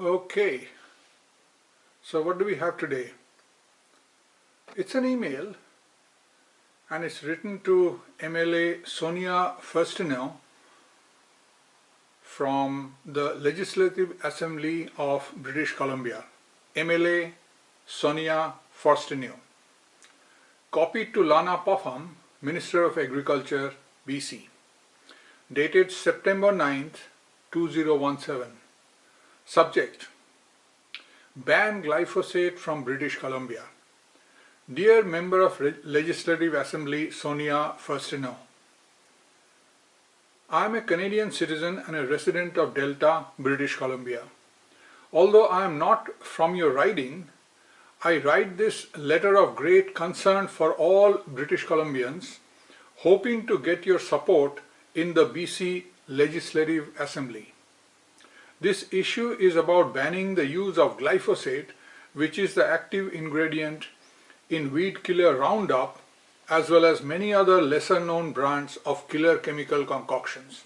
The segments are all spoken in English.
Okay, so what do we have today? It's an email and it's written to MLA Sonia Furstenau from the Legislative Assembly of British Columbia. MLA Sonia Furstenau. Copied to Lana Popham, Minister of Agriculture, BC. Dated September 9th, 2017. Subject: Ban glyphosate from British Columbia. Dear Member of Legislative Assembly Sonia Furstenau, I am a Canadian citizen and a resident of Delta, British Columbia. Although I am not from your riding, I write this letter of great concern for all British Columbians, hoping to get your support in the BC Legislative Assembly. This issue is about banning the use of glyphosate, which is the active ingredient in weed killer Roundup, as well as many other lesser known brands of killer chemical concoctions.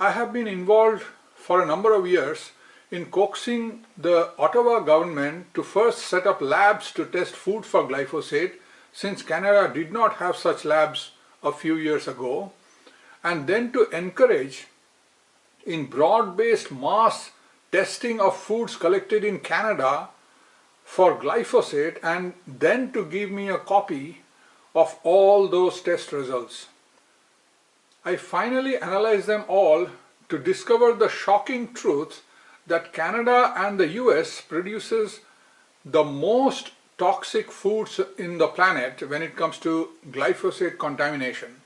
I have been involved for a number of years in coaxing the Ottawa government to first set up labs to test food for glyphosate, since Canada did not have such labs a few years ago, and then to encourage in broad-based mass testing of foods collected in Canada for glyphosate, and then to give me a copy of all those test results. I finally analyzed them all to discover the shocking truth that Canada and the US produces the most toxic foods in the planet when it comes to glyphosate contamination.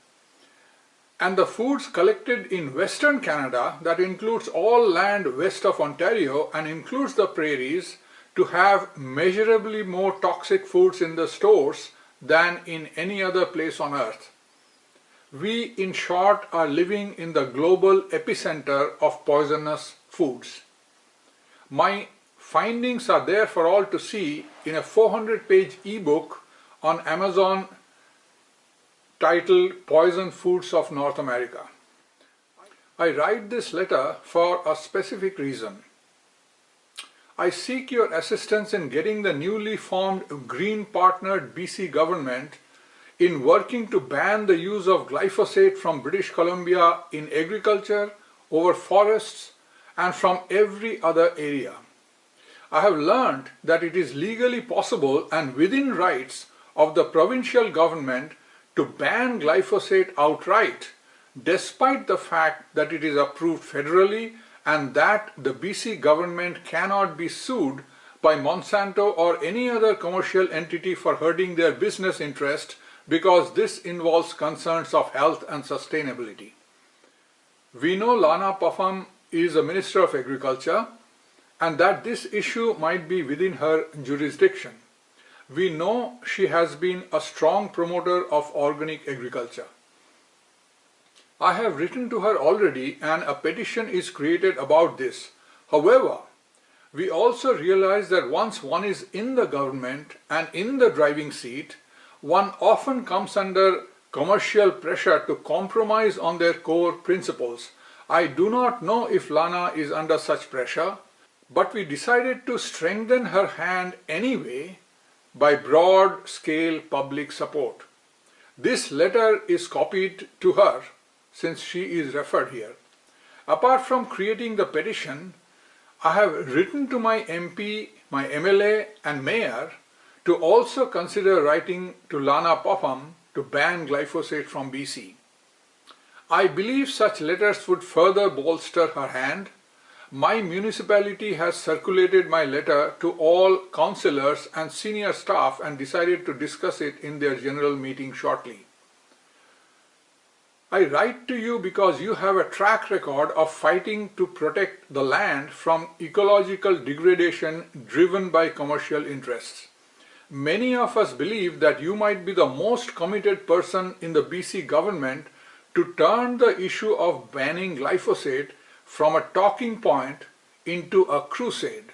And the foods collected in Western Canada, that includes all land west of Ontario and includes the prairies, to have measurably more toxic foods in the stores than in any other place on earth. We, in short, are living in the global epicenter of poisonous foods. My findings are there for all to see in a 400-page ebook on Amazon titled Poison Foods of North America. I write this letter for a specific reason. I seek your assistance in getting the newly formed Green partnered BC government in working to ban the use of glyphosate from British Columbia in agriculture, over forests, and from every other area. I have learned that it is legally possible and within rights of the provincial government to ban glyphosate outright, despite the fact that it is approved federally and that the BC government cannot be sued by Monsanto or any other commercial entity for hurting their business interest, because this involves concerns of health and sustainability. We know Lana Popham is a Minister of Agriculture and that this issue might be within her jurisdiction. We know she has been a strong promoter of organic agriculture. I have written to her already and a petition is created about this. However, we also realize that once one is in the government and in the driving seat, one often comes under commercial pressure to compromise on their core principles. I do not know if Lana is under such pressure, but we decided to strengthen her hand anyway by broad-scale public support. This letter is copied to her since she is referred here. Apart from creating the petition, I have written to my MP, my MLA and mayor to also consider writing to Lana Popham to ban glyphosate from BC. I believe such letters would further bolster her hand. My municipality has circulated my letter to all councillors and senior staff and decided to discuss it in their general meeting shortly. I write to you because you have a track record of fighting to protect the land from ecological degradation driven by commercial interests. Many of us believe that you might be the most committed person in the BC government to turn the issue of banning glyphosate from a talking point into a crusade.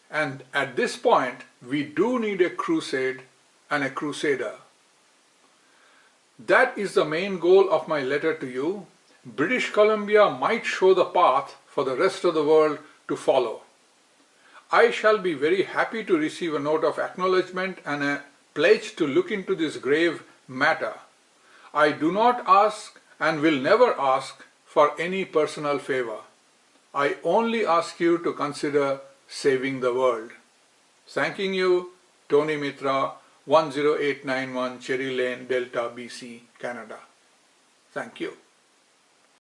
And at this point, we do need a crusade and a crusader. That is the main goal of my letter to you. British Columbia might show the path for the rest of the world to follow. I shall be very happy to receive a note of acknowledgement and a pledge to look into this grave matter. I do not ask and will never ask for any personal favor. I only ask you to consider saving the world. Thanking you, Tony Mitra, 10891 Cherry Lane, Delta, BC, Canada. Thank you.